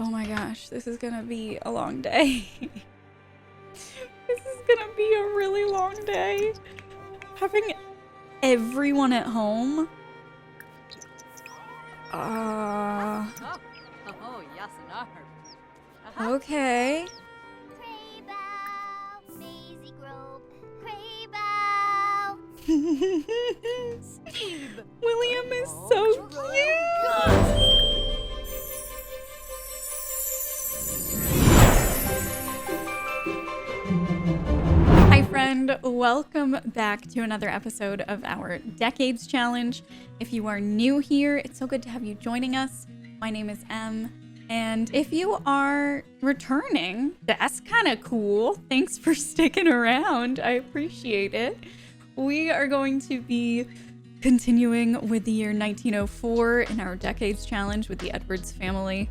Oh my gosh, this is gonna be a long day. This is gonna be a really long day. Having everyone at home. Okay. William is so cute. Hi friend, welcome back to another episode of our Decades Challenge. If you are new here, it's so good to have you joining us. My name is Emme, and if you are returning, that's kind of cool. Thanks for sticking around. I appreciate it. We are going to be continuing with the year 1904 in our Decades Challenge with the Edwards family.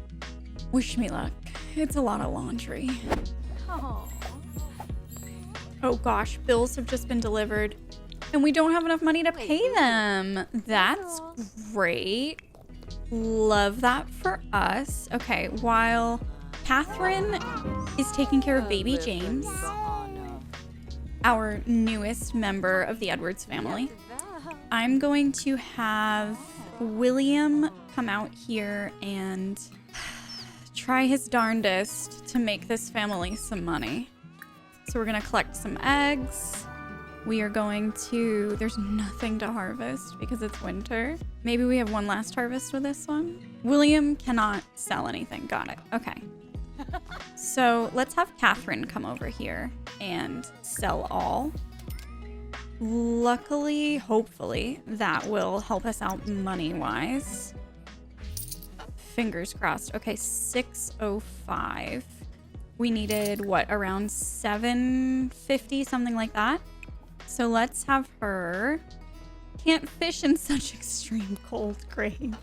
Wish me luck. It's a lot of laundry. Oh gosh, bills have just been delivered and we don't have enough money to pay them. That's great. Love that for us. Okay, while Catherine is taking care of baby James, our newest member of the Edwards family, I'm going to have William come out here and try his darndest to make this family some money. So we're gonna collect some eggs. We are going to, there's nothing to harvest because it's winter. Maybe we have one last harvest with this one. William cannot sell anything, got it, okay. So let's have Catherine come over here and sell all. Luckily, hopefully, that will help us out money-wise. Fingers crossed. Okay, 605. We needed, what, around 750, something like that? So let's have her. Can't fish in such extreme cold. Great.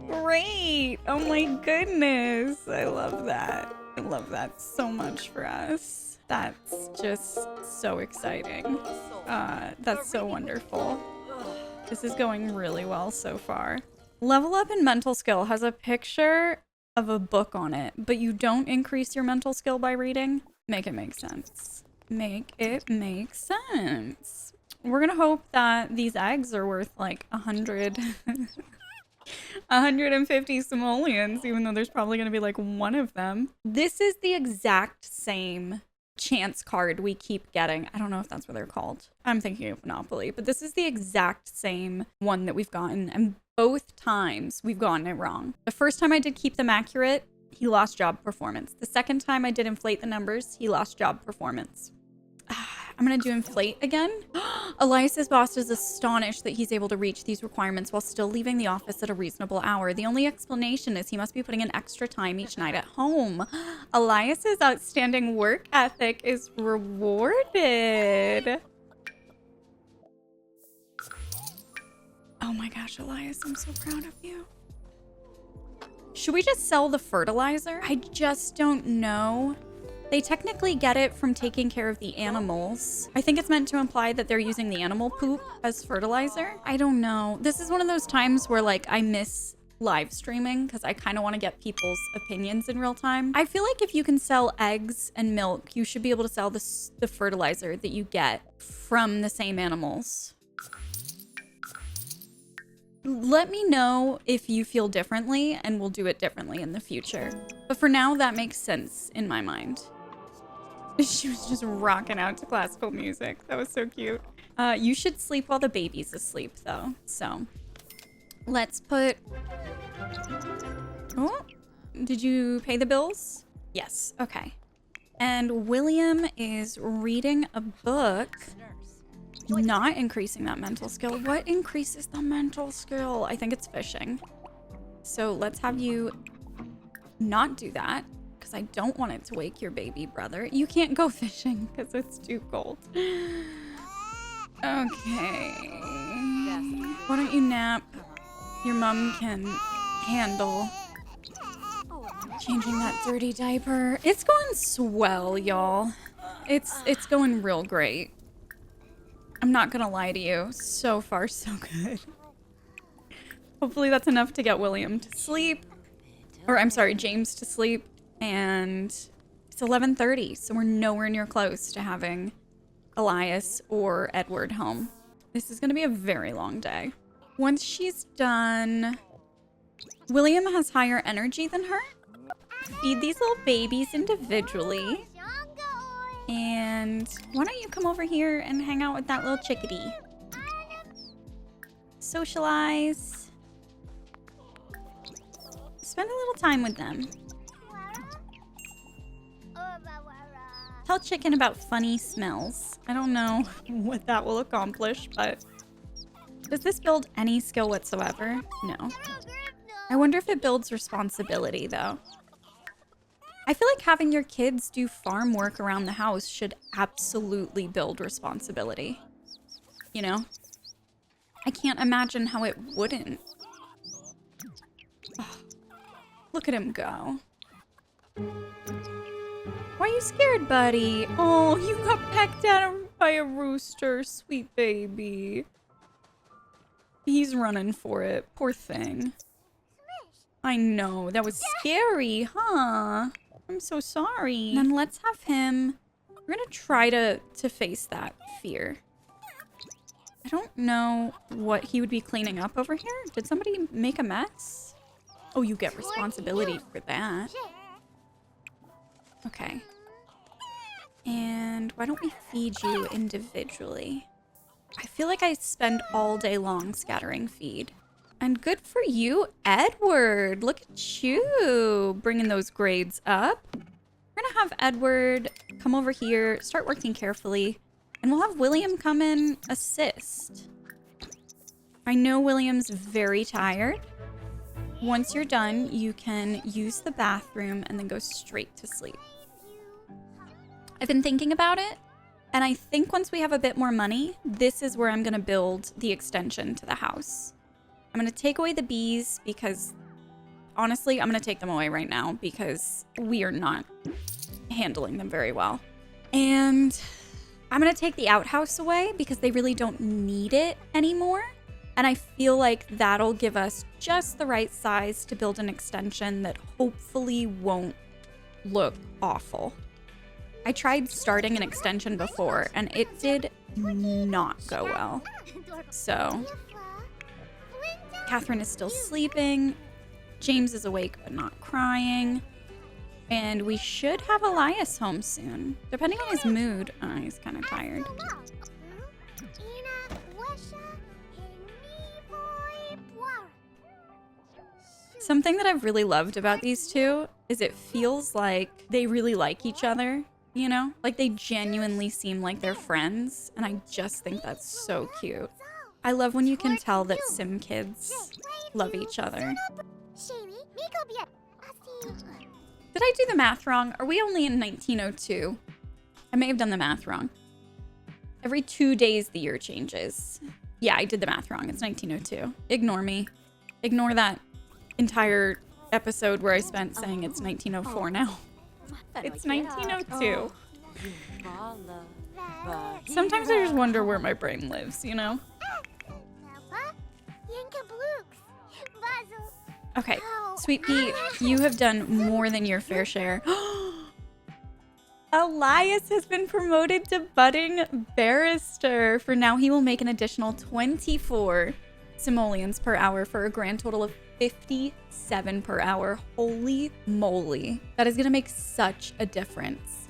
Great. Oh my goodness. I love that. I love that so much for us. That's just so exciting. That's so wonderful. This is going really well so far. Level Up in Mental Skill has a picture of a book on it, but you don't increase your mental skill by reading. Make it make sense. Make it make sense. We're gonna hope that these eggs are worth like 100 150 simoleons, even though there's probably gonna be like one of them. This is the exact same chance card we keep getting. I don't know if that's what they're called. I'm thinking of Monopoly, but this is the exact same one that we've gotten, and both times we've gotten it wrong. The first time I did keep them accurate, he lost job performance. The second time I did inflate the numbers, he lost job performance. I'm gonna do inflate again. Elias's boss is astonished that he's able to reach these requirements while still leaving the office at a reasonable hour. The only explanation is he must be putting in extra time each night at home. Elias's outstanding work ethic is rewarded. Oh my gosh, Elias, I'm so proud of you. Should we just sell the fertilizer? I just don't know. They technically get it from taking care of the animals. I think it's meant to imply that they're using the animal poop as fertilizer. I don't know. This is one of those times where like I miss live streaming because I kind of want to get people's opinions in real time. I feel like if you can sell eggs and milk, you should be able to sell the fertilizer that you get from the same animals. Let me know if you feel differently and we'll do it differently in the future. But for now, that makes sense in my mind. She was just rocking out to classical music. That was so cute. You should sleep while the baby's asleep though. So let's put... Oh, did you pay the bills? Yes, okay. And William is reading a book. Not increasing that mental skill. What increases the mental skill? I think it's fishing. So let's have you not do that because I don't want it to wake your baby brother. You can't go fishing because it's too cold. Okay. Why don't you nap? Your mom can handle changing that dirty diaper. It's going swell, y'all. It's going real great. I'm not gonna lie to you. So far, so good. Hopefully that's enough to get William to sleep. Or I'm sorry, James to sleep. And it's 11:30, so we're nowhere near close to having Elias or Edward home. This is going to be a very long day. Once she's done, William has higher energy than her. Feed these little babies individually. And why don't you come over here and hang out with that little chickadee? Socialize. Spend a little time with them. Tell Chicken about funny smells. I don't know what that will accomplish, but does this build any skill whatsoever? No. I wonder if it builds responsibility, though. I feel like having your kids do farm work around the house should absolutely build responsibility. You know? I can't imagine how it wouldn't. Oh, look at him go. Why are you scared, buddy? Oh, you got pecked at by a rooster, sweet baby. He's running for it. Poor thing. I know. That was scary, huh? I'm so sorry. And then let's have him... We're gonna try to face that fear. I don't know what he would be cleaning up over here. Did somebody make a mess? Oh, you get responsibility for that. Okay. And why don't we feed you individually? I feel like I spend all day long scattering feed. And good for you, Edward. Look at you bringing those grades up. We're gonna have Edward come over here, start working carefully, and we'll have William come in, assist. I know William's very tired. Once you're done, you can use the bathroom and then go straight to sleep. I've been thinking about it, and I think once we have a bit more money, this is where I'm gonna build the extension to the house. I'm gonna take away the bees because, honestly, I'm gonna take them away right now because we are not handling them very well. And I'm gonna take the outhouse away because they really don't need it anymore. And I feel like that'll give us just the right size to build an extension that hopefully won't look awful. I tried starting an extension before and it did not go well. So, Catherine is still sleeping. James is awake but not crying. And we should have Elias home soon. Depending on his mood. Oh, he's kind of tired. Something that I've really loved about these two is it feels like they really like each other, you know? Like they genuinely seem like they're friends, and I just think that's so cute. I love when you can tell that sim kids love each other. Did I do the math wrong? Are we only in 1902? I may have done the math wrong. Every 2 days the year changes. Yeah, I did the math wrong. It's 1902. Ignore me. Ignore that entire episode where I spent saying it's 1904 now. It's 1902. Sometimes I just wonder where my brain lives, you know? Okay, Sweet Pea, you have done more than your fair share. Elias has been promoted to budding barrister. For now, he will make an additional 24 simoleons per hour for a grand total of 57 per hour. Holy moly. That is going to make such a difference.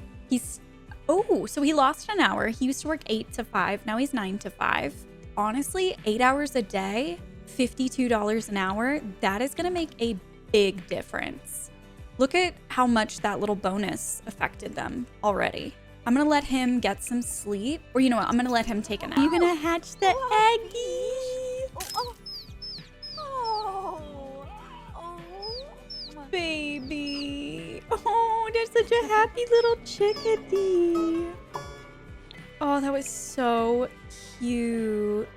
So he lost an hour. He used to work 8 to 5. Now he's 9 to 5. Honestly, 8 hours a day, $52 an hour, that is going to make a big difference. Look at how much that little bonus affected them already. I'm going to let him get some sleep. Or you know what? I'm going to let him take a nap. You're going to hatch the eggie. Baby. Oh, there's such a happy little chickadee. Oh, that was so cute.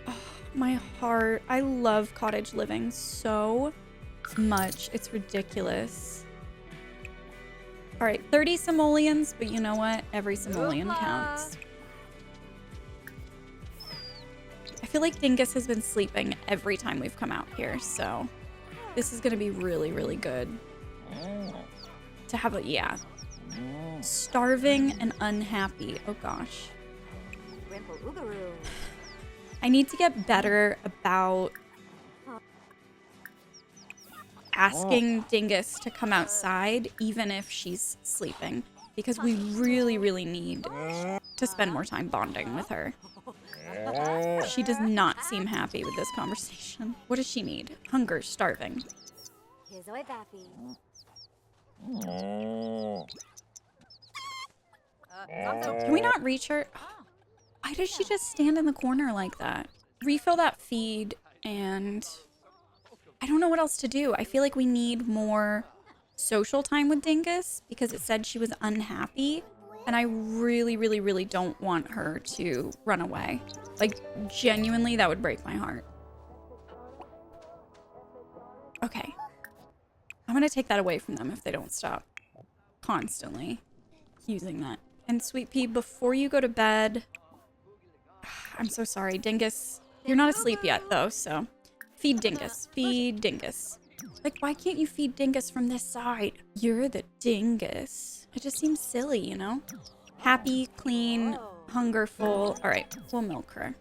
Oh, my heart. I love cottage living so much. It's ridiculous. All right, 30 simoleons, but you know what? Every simoleon counts. I feel like Dingus has been sleeping every time we've come out here, so This is gonna be really, really good. To have a, yeah. Starving and unhappy. Oh gosh. I need to get better about asking Dingus to come outside, even if she's sleeping, because we really, really need to spend more time bonding with her. She does not seem happy with this conversation. What does she need? Hunger, starving. Can we not reach her? Why does she just stand in the corner like that? Refill that feed, and I don't know what else to do. I feel like we need more social time with Dingus because it said she was unhappy, and I really, really, really don't want her to run away. Like, genuinely, that would break my heart. Okay. I'm gonna take that away from them if they don't stop constantly using that. And Sweet Pea, before you go to bed, I'm so sorry, Dingus. You're not asleep yet, though, so feed Dingus. Feed Dingus. Like, why can't you feed Dingus from this side? You're the Dingus. It just seems silly, you know? Happy, clean, hungerful. All right, we'll milk her.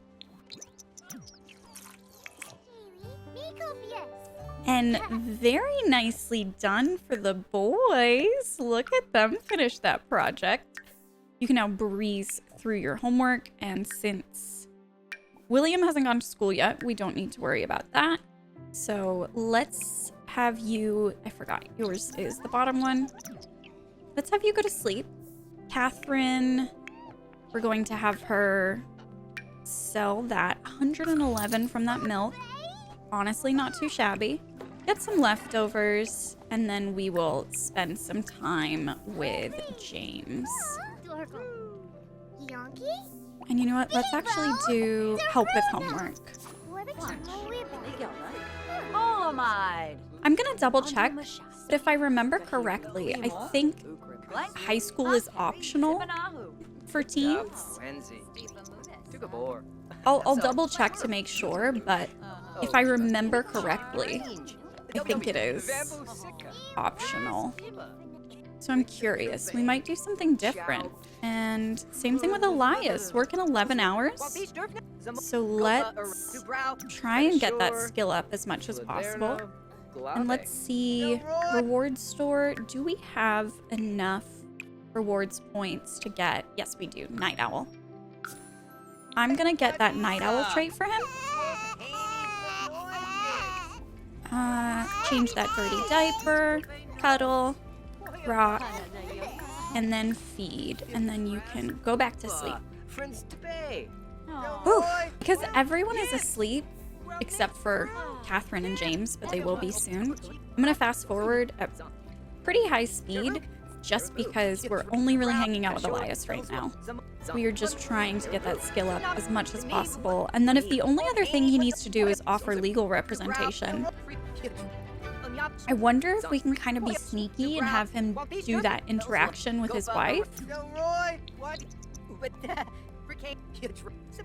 And very nicely done for the boys. Look at them finish that project. You can now breeze through your homework, and since William hasn't gone to school yet, we don't need to worry about that. So let's have you, I forgot, yours is the bottom one. Let's have you go to sleep. Catherine, we're going to have her sell that 111 from that milk. Honestly, not too shabby. Get some leftovers, and then we will spend some time with James. And you know what? Let's actually do help with homework. I'm gonna double check, but if I remember correctly, I think high school is optional for teens. I'll double check to make sure, but if I remember correctly, I think it is optional. So I'm curious. We might do something different. And same thing with Elias. Working 11 hours. So let's try and get that skill up as much as possible. And let's see. Reward store. Do we have enough rewards points to get? Yes, we do. Night Owl. I'm going to get that Night Owl trait for him. Change that dirty diaper. Cuddle. Rock. And then feed. And then you can go back to sleep. Ooh, because everyone is asleep except for Catherine and James, but they will be soon. I'm going to fast forward at pretty high speed just because we're only really hanging out with Elias right now. We are just trying to get that skill up as much as possible. And then if the only other thing he needs to do is offer legal representation, I wonder if we can kind of be sneaky and have him do that interaction with his wife.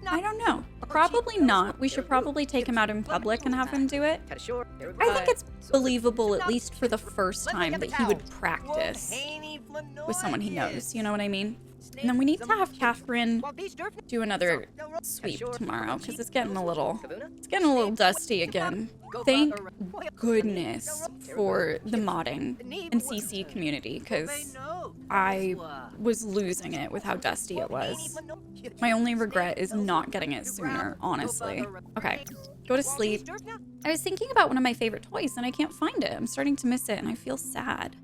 I don't know. Probably not. We should probably take him out in public and have him do it. I think it's believable, at least for the first time, that he would practice with someone he knows. You know what I mean? And then we need to have Catherine do another sweep tomorrow because it's getting a little dusty again. Thank goodness for the modding and CC community because I was losing it with how dusty it was. My only regret is not getting it sooner, honestly. Okay, go to sleep. I was thinking about one of my favorite toys and I can't find it. I'm starting to miss it and I feel sad.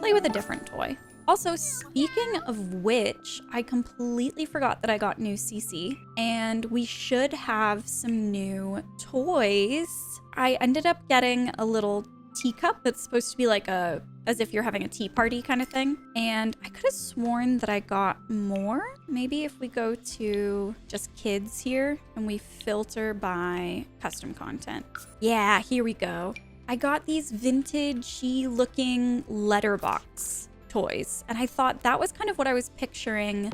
Play with a different toy. Also, speaking of which, I completely forgot that I got new CC, and we should have some new toys. I ended up getting a little teacup that's supposed to be like as if you're having a tea party kind of thing. And I could have sworn that I got more. Maybe if we go to just kids here and we filter by custom content. Yeah, here we go. I got these vintage-y looking letterbox toys, and I thought that was kind of what I was picturing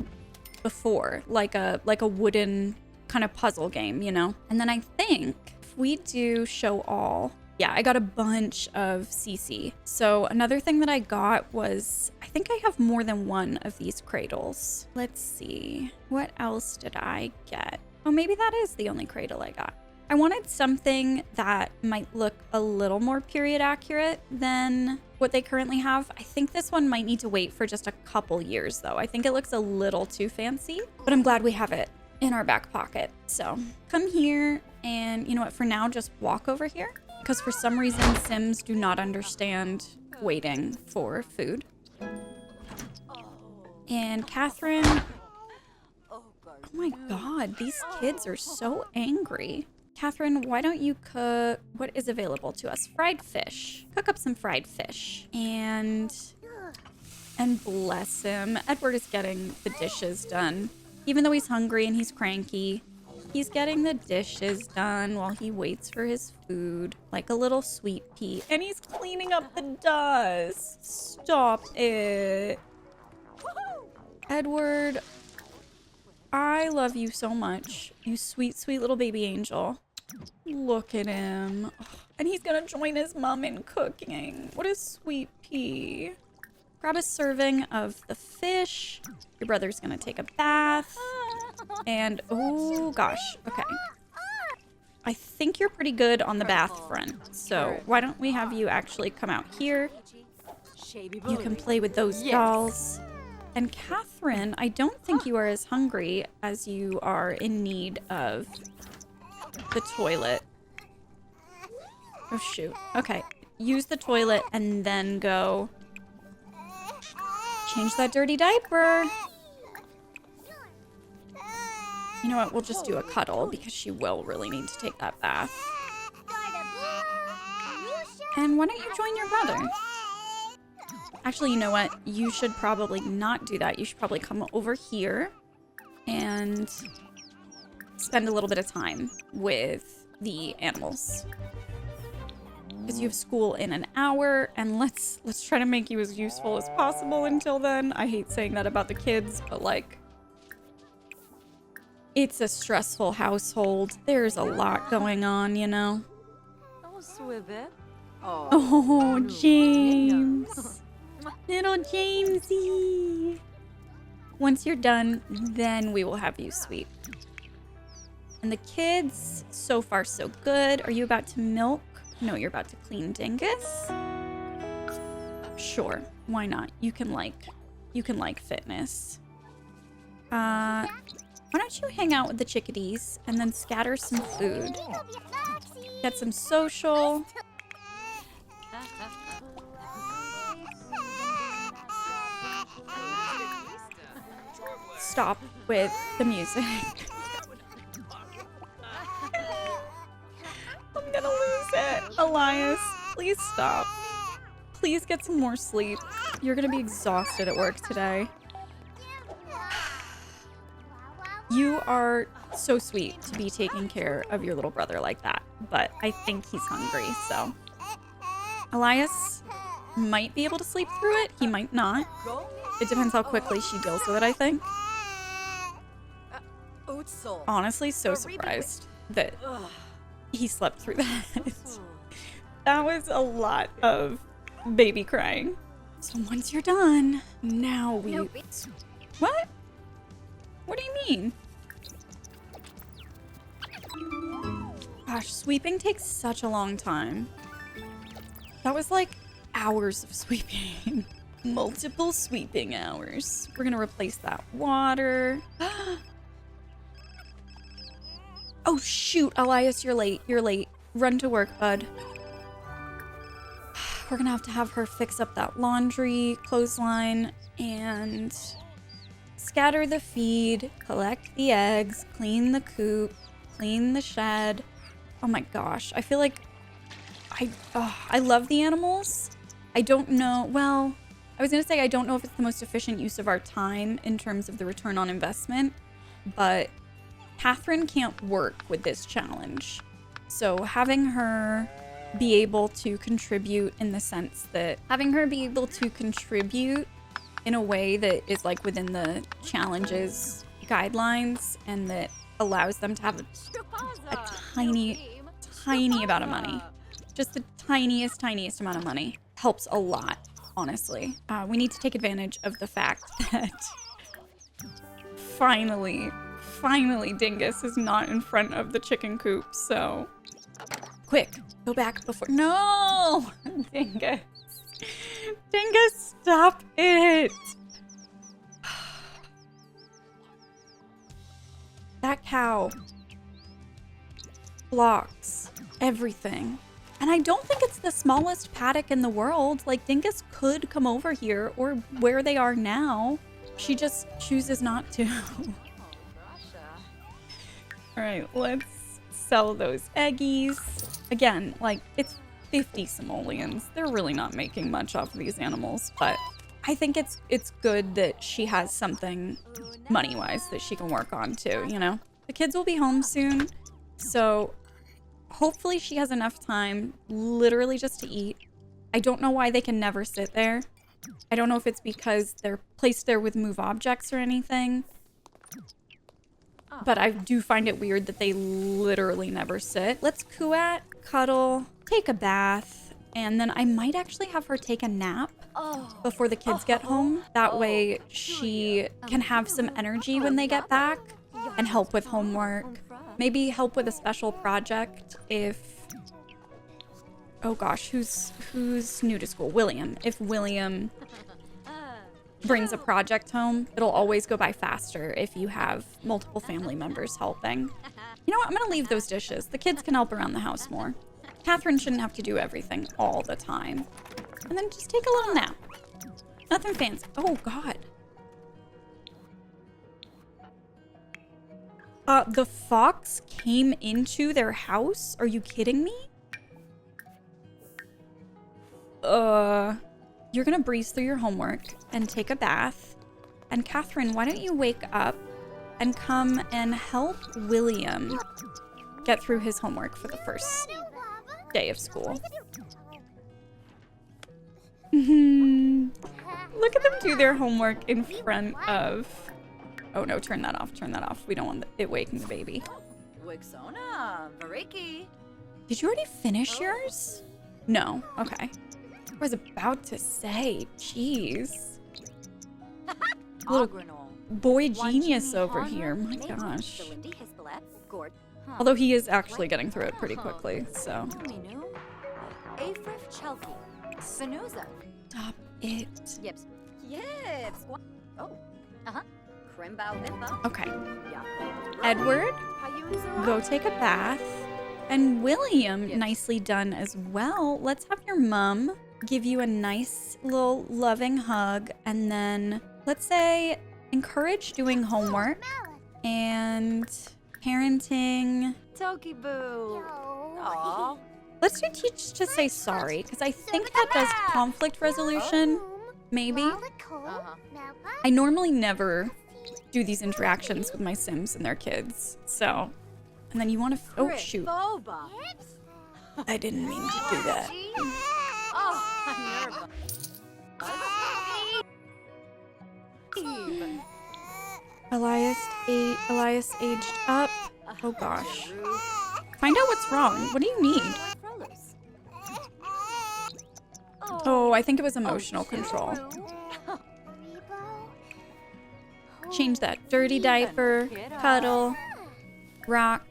before, like a wooden kind of puzzle game, you know. And then I think if we do show all, Yeah, I got a bunch of CC. So another thing that I got was, I think I have more than one of these cradles. Let's see. What else did I get? Oh, maybe that is the only cradle I got. I wanted something that might look a little more period accurate than what they currently have. I think this one might need to wait for just a couple years though. I think it looks a little too fancy, but I'm glad we have it in our back pocket. So come here and you know what, for now, just walk over here because for some reason Sims do not understand waiting for food. And Catherine, oh my God, these kids are so angry. Catherine, why don't you cook what is available to us? Fried fish. Cook up some fried fish. And bless him. Edward is getting the dishes done. Even though he's hungry and he's cranky, he's getting the dishes done while he waits for his food. Like a little sweet pea. And he's cleaning up the dust. Stop it. Edward, I love you so much. You sweet, sweet little baby angel. Look at him. And he's gonna join his mom in cooking. What a sweet pea. Grab a serving of the fish. Your brother's gonna take a bath. And, oh gosh, okay. I think you're pretty good on the bath front. So why don't we have you actually come out here? You can play with those dolls. And Catherine, I don't think you are as hungry as you are in need of the toilet. Oh shoot. Okay. Use the toilet and then go change that dirty diaper. You know what? We'll just do a cuddle because she will really need to take that bath. And why don't you join your brother? Actually, you know what? You should probably not do that. You should probably come over here and spend a little bit of time with the animals. Because you have school in an hour, and let's try to make you as useful as possible until then. I hate saying that about the kids, but like, it's a stressful household. There's a lot going on, you know? Oh, James. Little Jamesy. Once you're done, then we will have you sweep. And the kids, so far so good. Are you about to milk? No, you're about to clean Dingus. Sure, why not? You can like fitness. Why don't you hang out with the chickadees and then scatter some food? Get some social. Stop with the music. I'm gonna lose it. Elias, please stop. Please get some more sleep. You're gonna be exhausted at work today. You are so sweet to be taking care of your little brother like that, but I think he's hungry, so. Elias might be able to sleep through it. He might not. It depends how quickly she deals with it, I think. Honestly, so surprised that he slept through that. That was a lot of baby crying. So once you're done, now we... What? What do you mean? Gosh, sweeping takes such a long time. That was like hours of sweeping. Multiple sweeping hours. We're gonna replace that water. Oh shoot, Elias, you're late. You're late. Run to work, bud. We're gonna have her fix up that laundry, clothesline, and scatter the feed, collect the eggs, clean the coop, clean the shed. Oh my gosh, I feel like I love the animals. I don't know, well, I was gonna say I don't know if it's the most efficient use of our time in terms of the return on investment, but Catherine can't work with this challenge. So having her be able to contribute in the sense that having her be able to contribute in a way that is like within the challenge's guidelines and that allows them to have a tiny amount of money Just the tiniest, tiniest amount of money helps a lot, honestly. We need to take advantage of the fact that finally Dingus is not in front of the chicken coop, so quick, go back before. No! Dingus. Dingus, stop it! That cow blocks everything. And I don't think it's the smallest paddock in the world. Like, Dingus could come over here or where they are now. She just chooses not to. All right, let's sell those eggies. Again, like, it's 50 simoleons. They're really not making much off of these animals, but I think it's good that she has something money-wise that she can work on too, you know? The kids will be home soon, so hopefully she has enough time literally just to eat. I don't know why they can never sit there. I don't know if it's because they're placed there with move objects or anything. But I do find it weird that they literally never sit. Let's coo-at, cuddle, take a bath, and then I might actually have her take a nap before the kids get home. That way she can have some energy when they get back and help with homework. Maybe help with a special project if... Oh gosh, who's new to school? William. If William brings a project home, it'll always go by faster if you have multiple family members helping. You know what? I'm gonna leave those dishes. The kids can help around the house more. Catherine shouldn't have to do everything all the time. And then just take a little nap. Nothing fancy. Oh God. The fox came into their house? Are you kidding me? You're gonna breeze through your homework and take a bath. And Catherine, why don't you wake up and come and help William get through his homework for the first day of school. Look at them do their homework in front of... Oh no, turn that off, turn that off. We don't want it waking the baby. Did you already finish yours? No, okay. I was about to say, jeez. Little boy genius over here, my gosh. Although he is actually getting through it pretty quickly, so. Stop it. Okay. Edward, go take a bath. And William, nicely done as well. Let's have your mom give you a nice little loving hug. And then let's say encourage doing homework and parenting. Let's do teach to say sorry, because I think that does conflict resolution. Maybe. I normally never do these interactions with my Sims and their kids. So, and then you want to... Oh, shoot. I didn't mean to do that. Elias aged up. Oh gosh. Find out what's wrong. What do you need? Oh, I think it was emotional control. Change that dirty diaper, cuddle, rock.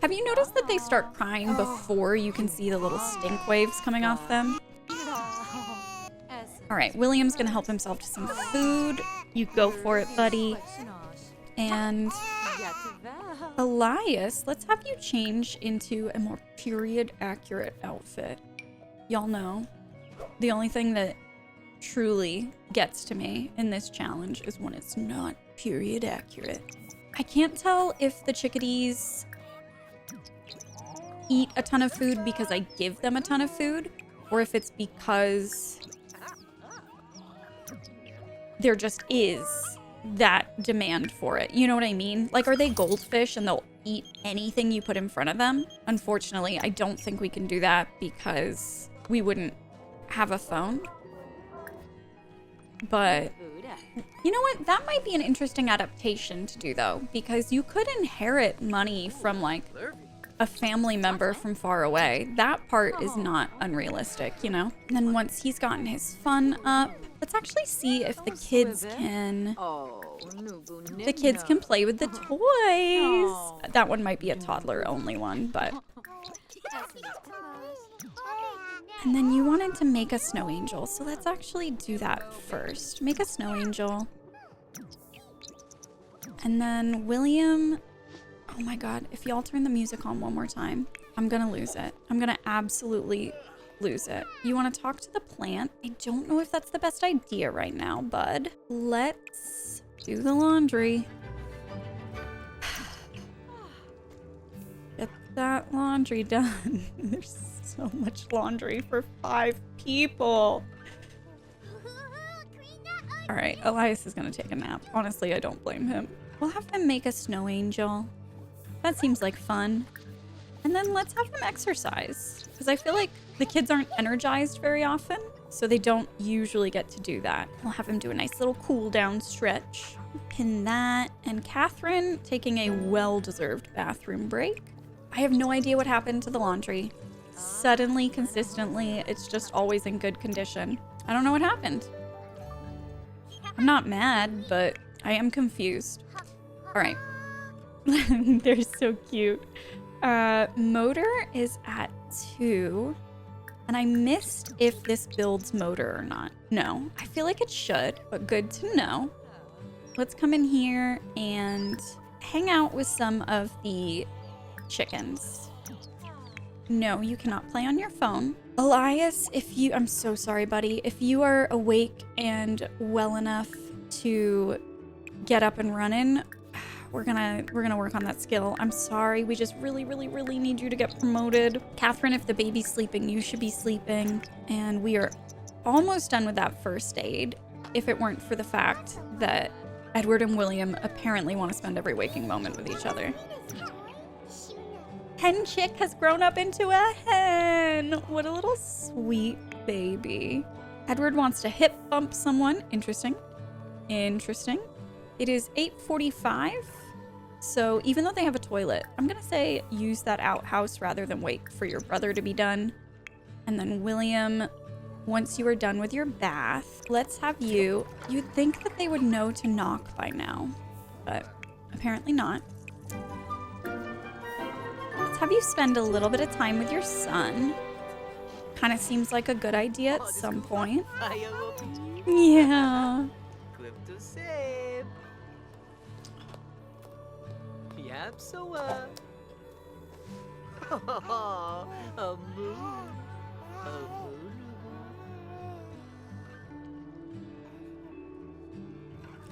Have you noticed that they start crying before you can see the little stink waves coming off them? All right, William's gonna help himself to some food. You go for it, buddy. And Elias, let's have you change into a more period-accurate outfit. Y'all know, the only thing that truly gets to me in this challenge is when it's not period accurate. I can't tell if the chickadees eat a ton of food because I give them a ton of food, or if it's because there just is that demand for it. You know what I mean? Like, are they goldfish and they'll eat anything you put in front of them? Unfortunately, I don't think we can do that because we wouldn't have a phone. But you know what? That might be an interesting adaptation to do, though, because you could inherit money from, like, a family member from far away. That part is not unrealistic, you know? And then once he's gotten his fun up, let's actually see if the kids can play with the toys. That one might be a toddler only one, but... And then you wanted to make a snow angel, so let's actually do that first. Make a snow angel. And then William... Oh my god, if y'all turn the music on one more time, I'm gonna lose it. I'm gonna absolutely lose it. You want to talk to the plant? I don't know if that's the best idea right now, bud. Let's do the laundry. Get that laundry done. There's so much laundry for 5 people. All right, Elias is gonna take a nap. Honestly, I don't blame him. We'll have them make a snow angel. That seems like fun. And then let's have them exercise, because I feel like the kids aren't energized very often, so they don't usually get to do that. We'll have them do a nice little cool down stretch. Pin that. And Catherine taking a well-deserved bathroom break. I have no idea what happened to the laundry. Suddenly, consistently, it's just always in good condition. I don't know what happened. I'm not mad, but I am confused. All right. They're so cute. Motor is at 2. And I missed if this builds motor or not. No, I feel like it should, but good to know. Let's come in here and hang out with some of the chickens. No, you cannot play on your phone. Elias, I'm so sorry, buddy. If you are awake and well enough to get up and running, we're gonna work on that skill. I'm sorry, we just really need you to get promoted. Catherine, if the baby's sleeping, you should be sleeping. And we are almost done with that first aid, if it weren't for the fact that Edward and William apparently want to spend every waking moment with each other. Hen chick has grown up into a hen. What a little sweet baby. Edward wants to hip bump someone. Interesting. It is 8:45. So even though they have a toilet, I'm going to say use that outhouse rather than wait for your brother to be done. And then William, once you are done with your bath, let's have you. You'd think that they would know to knock by now, but apparently not. Let's have you spend a little bit of time with your son. Kind of seems like a good idea at some point. Yeah.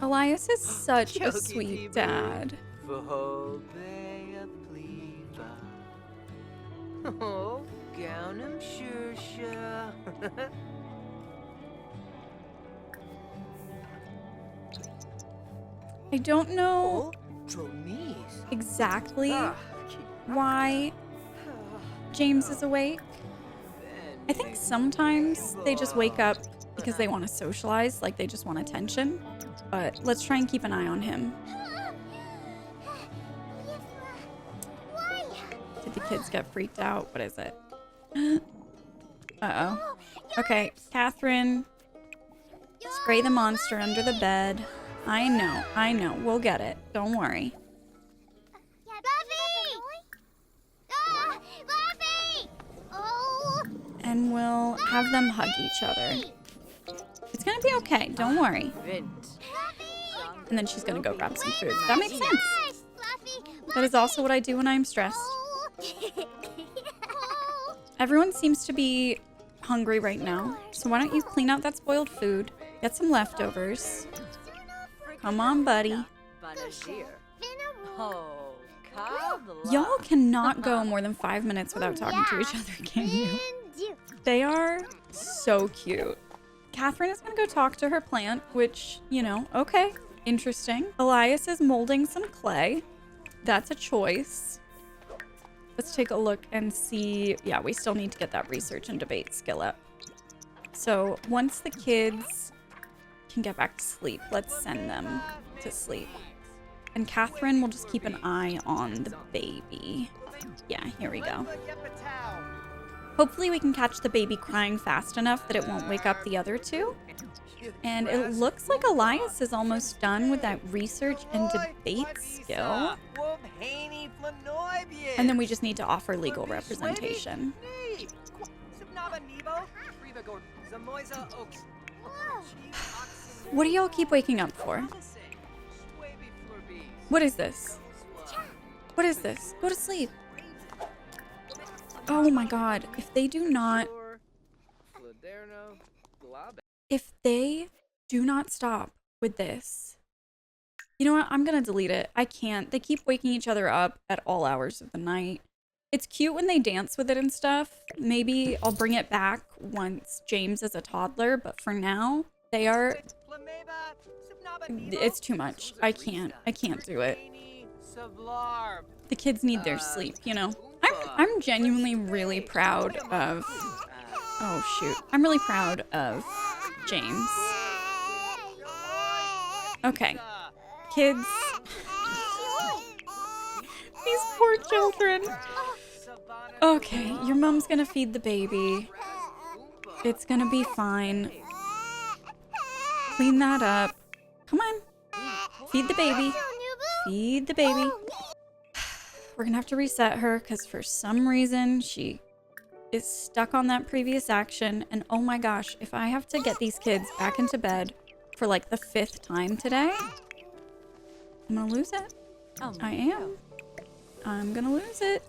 Elias is such a sweet dad. I don't know exactly why James is awake. I think sometimes they just wake up because they want to socialize, like they just want attention. But let's try and keep an eye on him. Did the kids get freaked out? What is it? Uh-oh. Okay, Catherine. Spray the monster under the bed. I know. We'll get it. Don't worry. And we'll have them hug each other. It's gonna be okay. Don't worry. And then she's gonna go grab some food. That makes sense. That is also what I do when I'm stressed. Everyone seems to be hungry right now. So why don't you clean out that spoiled food? Get some leftovers. Come on, buddy. Y'all cannot go more than 5 minutes without talking to each other, can you? They are so cute. Catherine is gonna go talk to her plant, which, you know, okay, interesting. Elias is molding some clay. That's a choice. Let's take a look and see. Yeah, we still need to get that research and debate skill up. So once the kids can get back to sleep, let's send them to sleep. And Catherine will just keep an eye on the baby. Yeah, here we go. Hopefully we can catch the baby crying fast enough that it won't wake up the other two. And it looks like Elias is almost done with that research and debate skill. And then we just need to offer legal representation. What do y'all keep waking up for? What is this? What is this? Go to sleep. Oh my god. If they do not stop with this. You know what? I'm gonna delete it. I can't. They keep waking each other up at all hours of the night. It's cute when they dance with it and stuff. Maybe I'll bring it back once James is a toddler, but for now, they are... It's too much. I can't do it. The kids need their sleep, you know? I'm genuinely really proud of... Oh, shoot. I'm really proud of James. Okay. Kids. These poor children. Okay, your mom's gonna feed the baby. It's gonna be fine. Clean that up. Come on. Feed the baby. Feed the baby. We're gonna have to reset her because for some reason she is stuck on that previous action. And oh my gosh, if I have to get these kids back into bed for like the 5th time today, I'm gonna lose it. I am. I'm gonna lose it.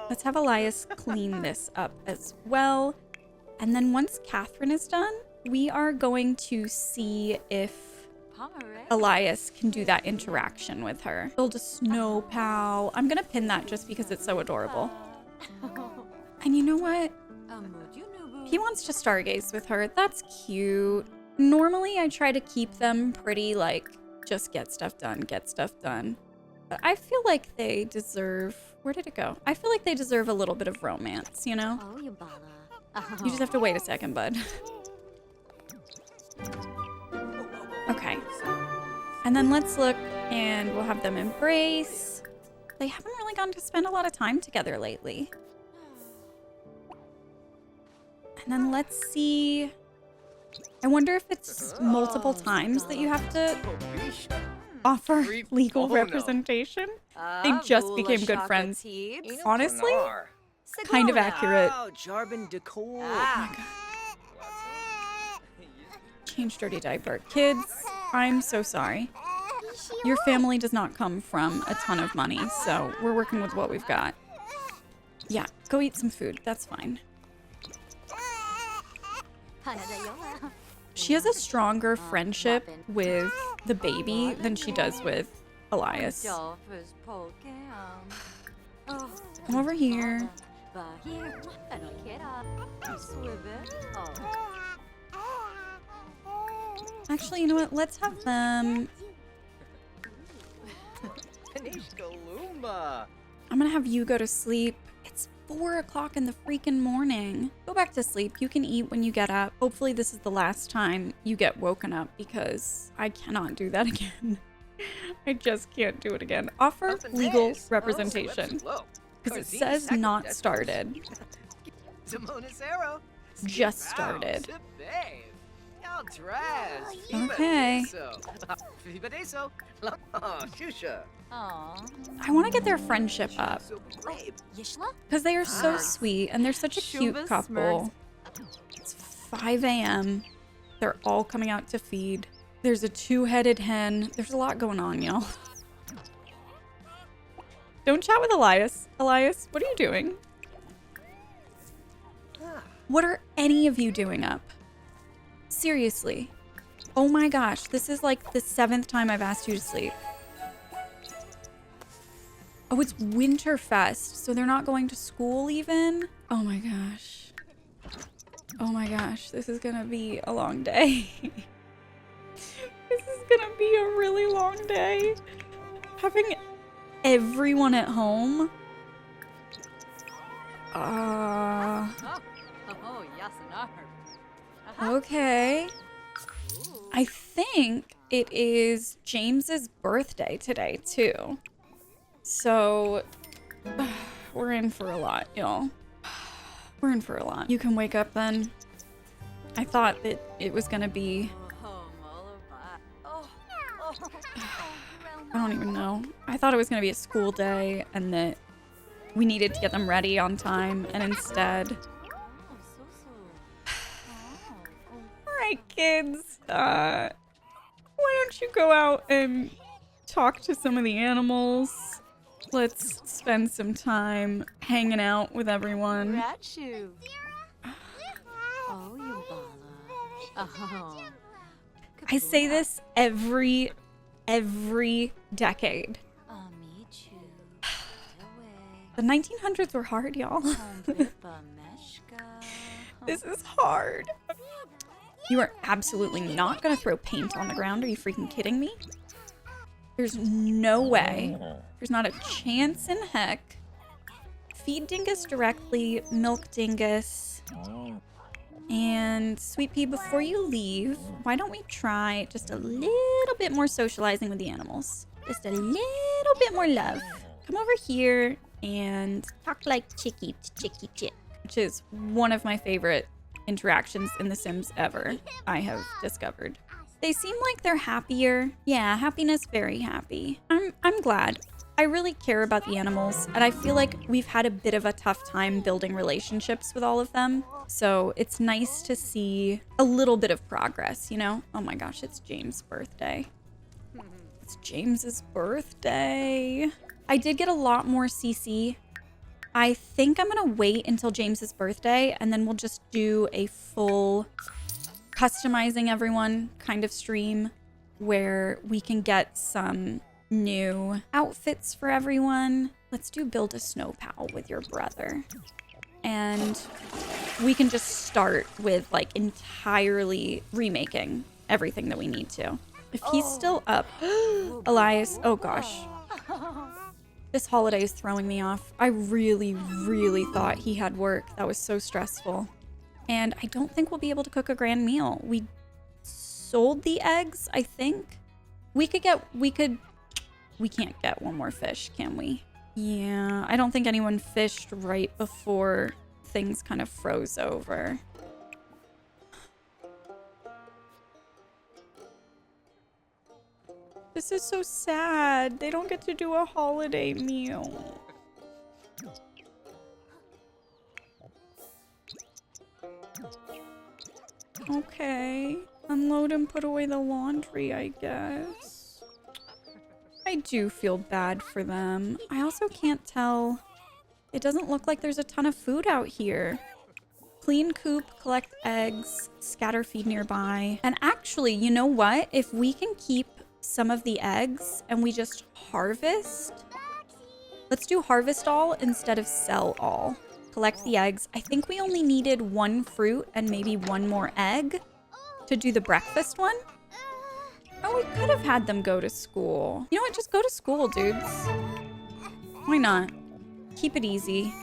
Let's have Elias clean this up as well. And then once Catherine is done, we are going to see if Elias can do that interaction with her. Build a snow pal. I'm gonna pin that just because it's so adorable. And you know what? He wants to stargaze with her. That's cute. Normally I try to keep them pretty like, just get stuff done, get stuff done. But I feel like they deserve... Where did it go? I feel like they deserve a little bit of romance, you know? You just have to wait a second, bud. Okay. And then let's look and we'll have them embrace. They haven't really gotten to spend a lot of time together lately. And then let's see... I wonder if it's multiple times that you have to offer legal representation. They just became good friends. Honestly, kind of accurate. Oh my god. Change dirty diaper. Kids, I'm so sorry. Your family does not come from a ton of money, so we're working with what we've got. Yeah, go eat some food. That's fine. She has a stronger friendship with the baby than she does with Elias. Come over here. Actually, you know what? Let's have them... I'm gonna have you go to sleep. It's 4 o'clock in the freaking morning. Go back to sleep. You can eat when you get up. Hopefully this is the last time you get woken up because I cannot do that again. I just can't do it again. Offer legal representation. Because it says not started. Just started. Okay. I want to get their friendship up. Because they are so sweet and they're such a cute couple. It's 5 a.m. They're all coming out to feed. There's a 2-headed hen. There's a lot going on, y'all. Don't chat with Elias. Elias, what are you doing? What are any of you doing up? Seriously. Oh my gosh, this is like the 7th time I've asked you to sleep. Oh, it's Winterfest, so they're not going to school even? Oh my gosh. Oh my gosh, this is gonna be a long day. This is gonna be a really long day. Having everyone at home. Okay. I think it is James's birthday today too. So we're in for a lot, y'all. We're in for a lot. You can wake up then. I thought that it was gonna be... I don't even know. I thought it was gonna be a school day and that we needed to get them ready on time, and instead... Alright, kids. Why don't you go out and talk to some of the animals? Let's spend some time hanging out with everyone. I say this every decade. The 1900s were hard, y'all. This is hard. You are absolutely not gonna throw paint on the ground. Are you freaking kidding me? There's no way. There's not a chance in heck. Feed Dingus directly, milk Dingus. And Sweet Pea, before you leave, why don't we try just a little bit more socializing with the animals? Just a little bit more love. Come over here and talk like Chicky Chick, which is one of my favorite interactions in The Sims ever, I have discovered. They seem like they're happier. Yeah, happiness, very happy. I'm glad. I really care about the animals, and I feel like we've had a bit of a tough time building relationships with all of them. So it's nice to see a little bit of progress, you know? Oh my gosh, it's James' birthday. It's James's birthday. I did get a lot more CC. I think I'm gonna wait until James's birthday, and then we'll just do a full customizing everyone kind of stream where we can get some new outfits for everyone. Let's do build a snow pal with your brother. And we can just start with like entirely remaking everything that we need to. If he's still up, Elias, oh gosh. This holiday is throwing me off. I really thought he had work. That was so stressful. And I don't think we'll be able to cook a grand meal. We sold the eggs, I think. We can't get one more fish, can we? Yeah, I don't think anyone fished right before things kind of froze over. This is so sad. They don't get to do a holiday meal. Okay. Unload and put away the laundry, I guess. I do feel bad for them. I also can't tell. It doesn't look like there's a ton of food out here. Clean coop, collect eggs, scatter feed nearby. And actually, you know what? If we can keep some of the eggs and we just harvest. Let's do harvest all instead of sell all. Collect the eggs. I think we only needed one fruit and maybe one more egg to do the breakfast one. Oh, we could have had them go to school. You know what? Just go to school, dudes. Why not? Keep it easy.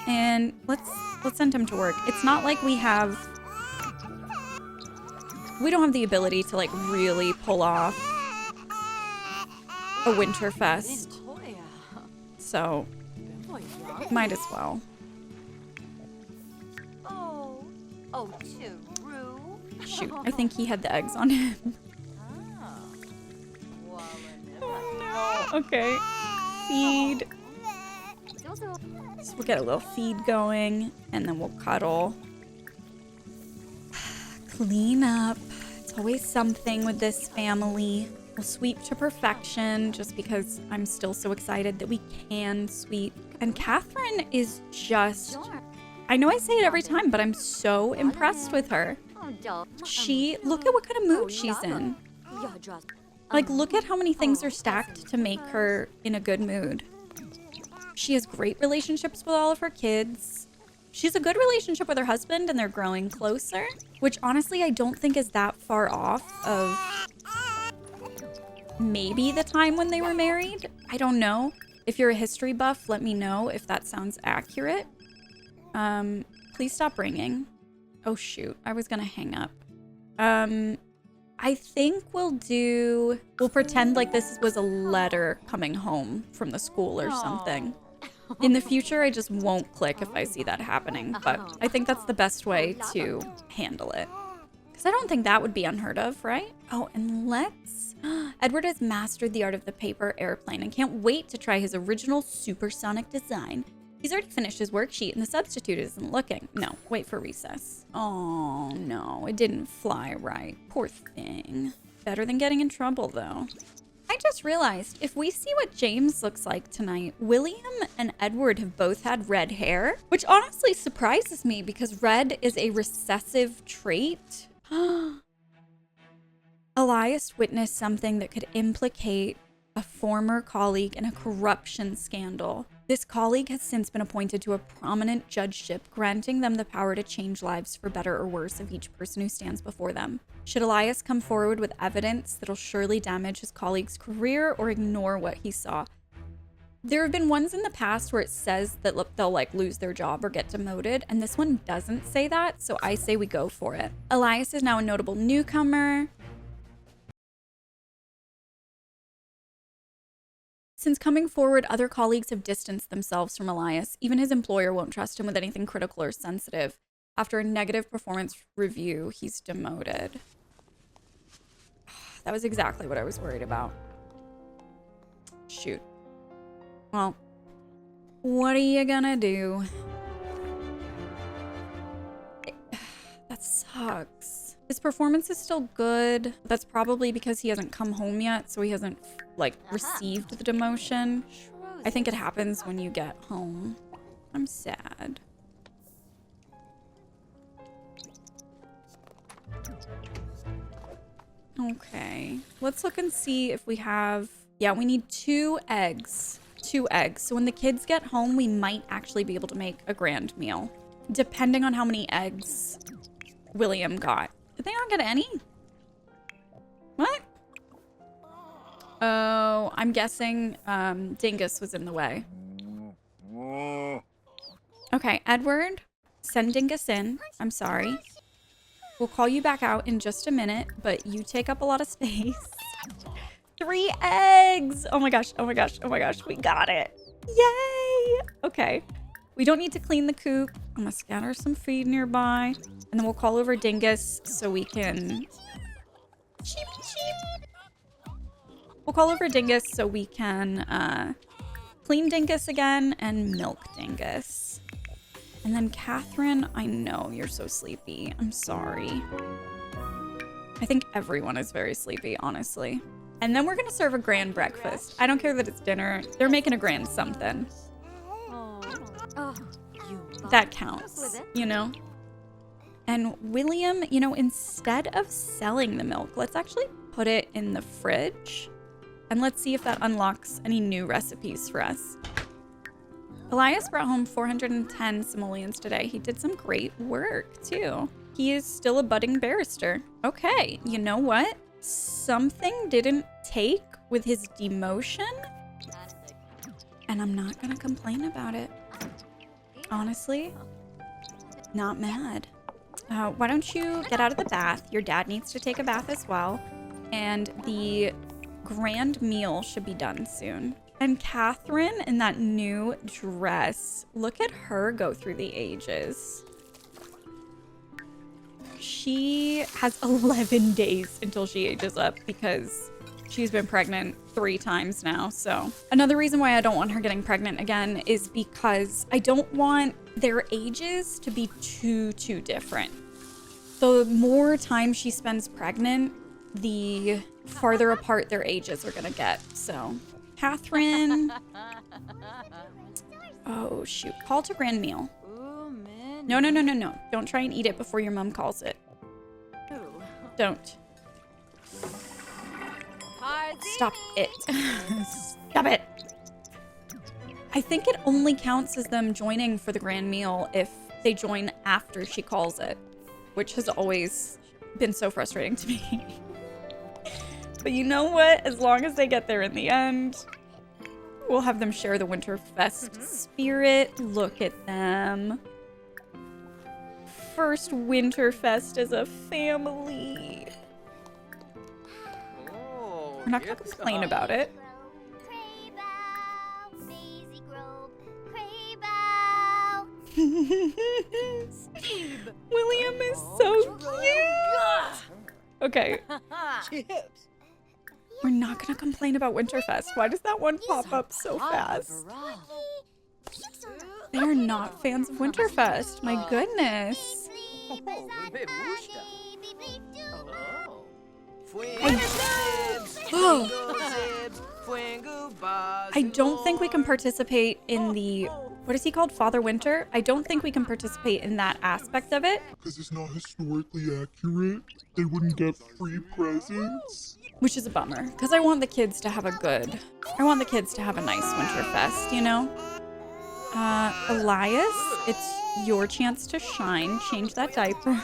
And let's send him to work. It's not like we don't have the ability to like really pull off a Winterfest. So, might as well. Shoot, I think he had the eggs on him. Oh no. Okay. Feed. So we'll get a little feed going, and then we'll cuddle. Clean up. It's always something with this family. We'll sweep to perfection just because I'm still so excited that we can sweep. And Catherine is just... I know I say it every time, but I'm so impressed with her. Look at what kind of mood she's in. Like, look at how many things are stacked to make her in a good mood. She has great relationships with all of her kids. She's a good relationship with her husband, and they're growing closer, which honestly I don't think is that far off of maybe the time when they were married. I don't know. If you're a history buff, let me know if that sounds accurate. Please stop ringing. Oh shoot, I was gonna hang up. I think we'll pretend like this was a letter coming home from the school or something. In the future, I just won't click if I see that happening, but I think that's the best way to handle it. Because I don't think that would be unheard of, right? Oh, and Edward has mastered the art of the paper airplane and can't wait to try his original supersonic design. He's already finished his worksheet and the substitute isn't looking. No, wait for recess. Oh, no, it didn't fly right. Poor thing. Better than getting in trouble, though. I just realized, if we see what James looks like tonight, William and Edward have both had red hair, which honestly surprises me because red is a recessive trait. Elias witnessed something that could implicate a former colleague in a corruption scandal. This colleague has since been appointed to a prominent judgeship, granting them the power to change lives for better or worse of each person who stands before them. Should Elias come forward with evidence that'll surely damage his colleague's career or ignore what he saw? There have been ones in the past where it says that they'll like lose their job or get demoted, and this one doesn't say that, so I say we go for it. Elias is now a notable newcomer. Since coming forward, other colleagues have distanced themselves from Elias. Even his employer won't trust him with anything critical or sensitive. After a negative performance review, he's demoted. That was exactly what I was worried about. Shoot. Well, what are you gonna do? That sucks. His performance is still good. That's probably because he hasn't come home yet, so he hasn't, like, received the demotion. I think it happens when you get home. I'm sad. Okay. Let's look and see if we have... Yeah, we need 2 eggs. 2 eggs. So when the kids get home, we might actually be able to make a grand meal. Depending on how many eggs William got. Did they not get any? What? Oh, I'm guessing Dingus was in the way. Okay, Edward, send Dingus in. I'm sorry. We'll call you back out in just a minute, but you take up a lot of space. 3 eggs! Oh my gosh, oh my gosh, oh my gosh, we got it. Yay! Okay, we don't need to clean the coop. I'm gonna scatter some feed nearby, and then we'll call over Dingus so we can... Sheep, sheep! We'll call over Dingus so we can clean Dingus again and milk Dingus. And then Catherine, I know you're so sleepy. I'm sorry. I think everyone is very sleepy, honestly. And then we're gonna serve a grand breakfast. I don't care that it's dinner. They're making a grand something. That counts, you know? And William, you know, instead of selling the milk, let's actually put it in the fridge. And let's see if that unlocks any new recipes for us. Elias brought home 410 simoleons today. He did some great work, too. He is still a budding barrister. Okay, you know what? Something didn't take with his demotion, and I'm not gonna complain about it. Honestly, not mad. Why don't you get out of the bath? Your dad needs to take a bath as well. And the grand meal should be done soon. And Catherine in that new dress. Look at her go through the ages. She has 11 days until she ages up because she's been pregnant 3 times now. So another reason why I don't want her getting pregnant again is because I don't want their ages to be too different. The more time she spends pregnant, the farther apart their ages are gonna get. So Catherine. Oh shoot, call to grand meal. No. Don't try and eat it before your mom calls it. Don't. Stop it. Stop it. I think it only counts as them joining for the grand meal if they join after she calls it, which has always been so frustrating to me. But you know what? As long as they get there in the end, we'll have them share the Winterfest spirit. Look at them. First Winterfest as a family. We're not gonna complain about it. William is so cute. Okay. We're not gonna complain about Winterfest. Why does that one pop up so fast? They are not fans of Winterfest. My goodness. I don't think we can participate in the, what is he called? Father Winter? I don't think we can participate in that aspect of it. Because it's not historically accurate. They wouldn't get free presents. Which is a bummer, because I want the kids to have a nice Winterfest, you know? Elias, it's your chance to shine. Change that diaper.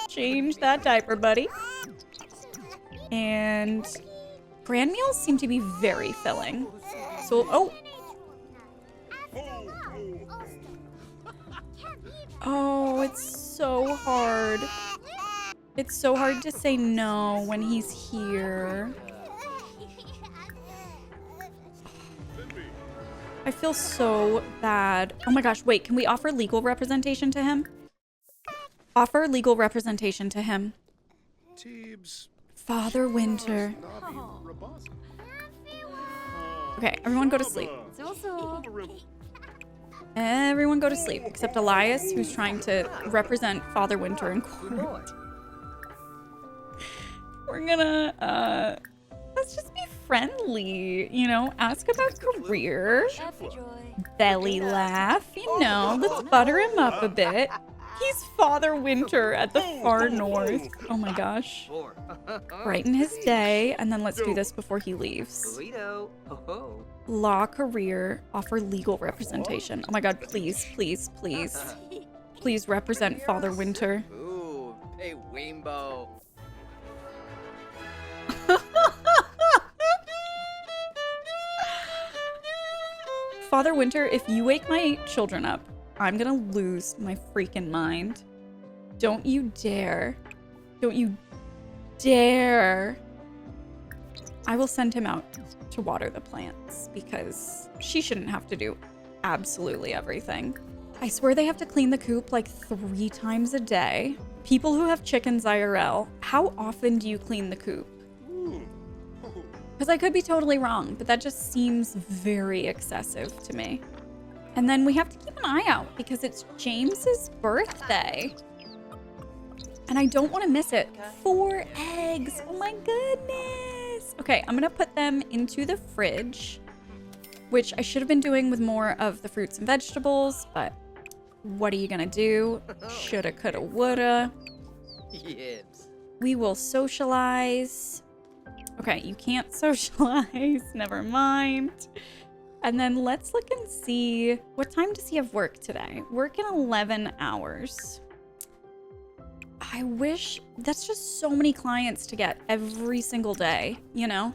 Change that diaper, buddy. And grand meals seem to be very filling. So, oh, it's so hard. It's so hard to say no when he's here. I feel so bad. Oh my gosh, wait, can we offer legal representation to him? Offer legal representation to him. Father Winter. Okay, everyone go to sleep. Everyone go to sleep, except Elias, who's trying to represent Father Winter in court. We're gonna, let's just be friendly, you know? Ask about career. Belly laugh, you know? Let's butter him up a bit. He's Father Winter at the far north. Oh my gosh. Brighten his day, and then let's do this before he leaves. Law career, offer legal representation. Oh my god, please, please, please. Please represent Father Winter. Ooh, hey, Rainbow. Father Winter, if you wake my children up, I'm gonna lose my freaking mind. Don't you dare. Don't you dare. I will send him out to water the plants because she shouldn't have to do absolutely everything. I swear they have to clean the coop like 3 times a day. People who have chickens IRL, how often do you clean the coop? Because I could be totally wrong, but that just seems very excessive to me. And then we have to keep an eye out because it's James's birthday. And I don't want to miss it. 4 eggs. Oh my goodness. Okay, I'm going to put them into the fridge, which I should have been doing with more of the fruits and vegetables, but what are you going to do? Shoulda, coulda, woulda. Yes. We will socialize. Okay, you can't socialize. Never mind. And then let's look and see, what time does he have work today? Work in 11 hours. I wish, that's just so many clients to get every single day, you know?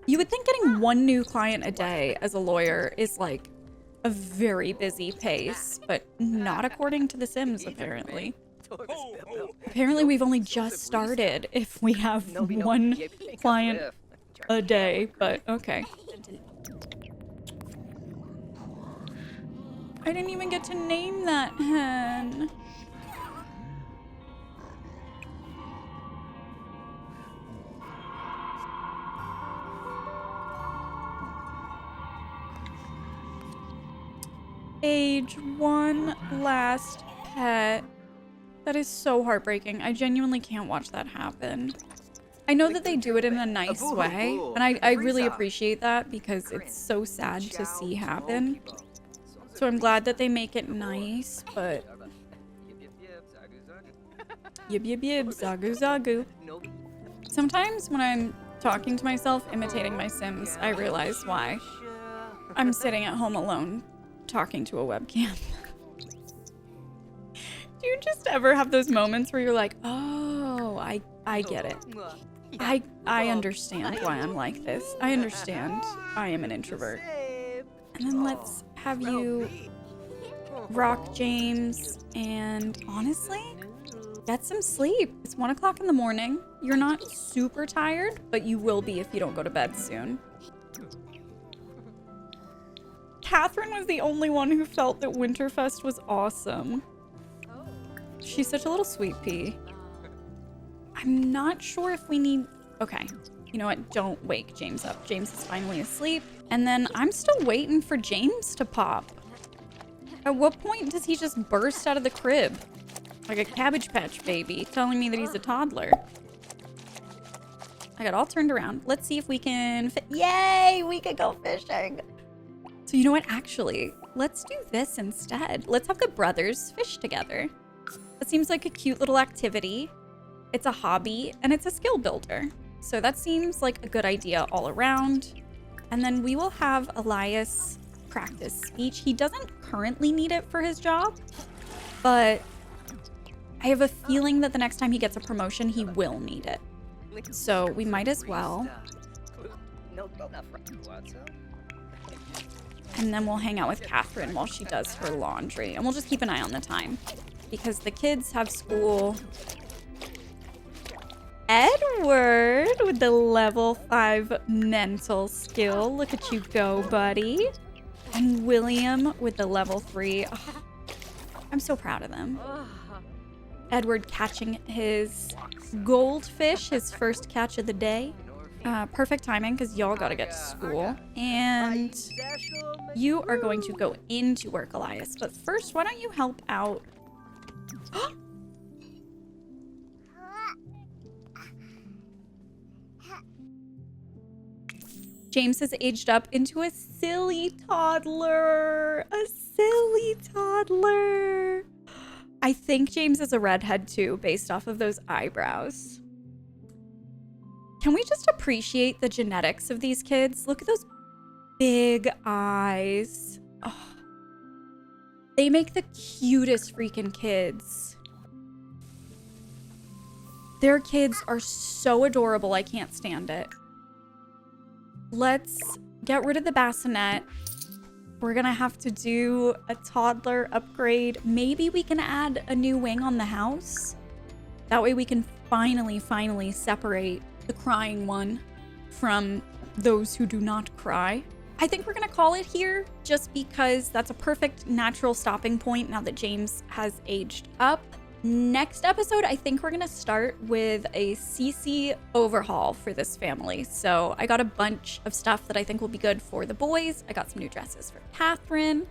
You would think getting 1 new client a day as a lawyer is like a very busy pace, but not according to The Sims, apparently. Apparently we've only just started if we have 1 client a day, but okay. I didn't even get to name that hen. Age 1 last pet. That is so heartbreaking. I genuinely can't watch that happen. I know that they do it in a nice way, and I really appreciate that because it's so sad to see happen. So I'm glad that they make it nice, but... Yib yib yib, zagu zagu. Sometimes when I'm talking to myself, imitating my Sims, I realize why. I'm sitting at home alone, talking to a webcam. Do you just ever have those moments where you're like, oh, I get it. I understand why I'm like this. I understand I am an introvert. And then let's have you rock James, and honestly, Get some sleep. It's 1 o'clock in the morning. You're not super tired, but you will be if you don't go to bed soon. Catherine was the only one who felt that Winterfest was awesome. She's such a little sweet pea. I'm not sure if we need... Okay, you know what? Don't wake James up. James is finally asleep. And then I'm still waiting for James to pop. At what point does he just burst out of the crib? Like a Cabbage Patch baby telling me that he's a toddler. I got all turned around. Let's see if we can... Yay! We can go fishing! So you know what? Actually, let's do this instead. Let's have the brothers fish together. That seems like a cute little activity. It's a hobby, and it's a skill builder. So that seems like a good idea all around. And then we will have Elias practice speech. He doesn't currently need it for his job, but I have a feeling that the next time he gets a promotion, he will need it. So we might as well. And then we'll hang out with Catherine while she does her laundry. And we'll just keep an eye on the time because the kids have school. Edward with the level 5 mental skill. Look at you go, buddy. And William with the level 3. Oh, I'm so proud of them. Edward catching his goldfish, his first catch of the day. Perfect timing because y'all gotta get to school. And you are going to go into work, Elias. But first, why don't you help out? James has aged up into a silly toddler. A silly toddler. I think James is a redhead too, based off of those eyebrows. Can we just appreciate the genetics of these kids? Look at those big eyes. Oh, they make the cutest freaking kids. Their kids are so adorable, I can't stand it. Let's get rid of the bassinet. We're gonna have to do a toddler upgrade. Maybe we can add a new wing on the house. That way we can finally separate the crying one from those who do not cry. I think we're gonna call it here just because that's a perfect natural stopping point now that James has aged up. Next episode, I think we're gonna start with a CC overhaul for this family. So I got a bunch of stuff that I think will be good for the boys. I got some new dresses for Catherine,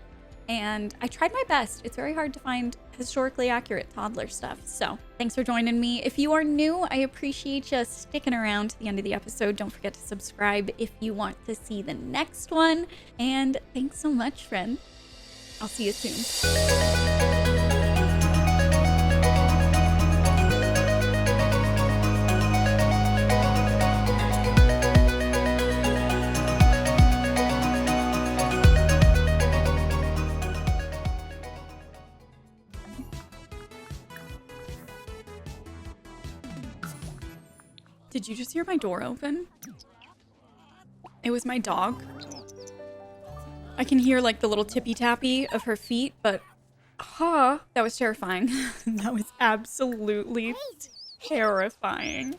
and I tried my best. It's very hard to find historically accurate toddler stuff. So thanks for joining me. If you are new, I appreciate you sticking around to the end of the episode. Don't forget to subscribe if you want to see the next one. And thanks so much, friend. I'll see you soon. Did you just hear my door open? It was my dog. I can hear like the little tippy tappy of her feet, but that was terrifying. That was absolutely terrifying.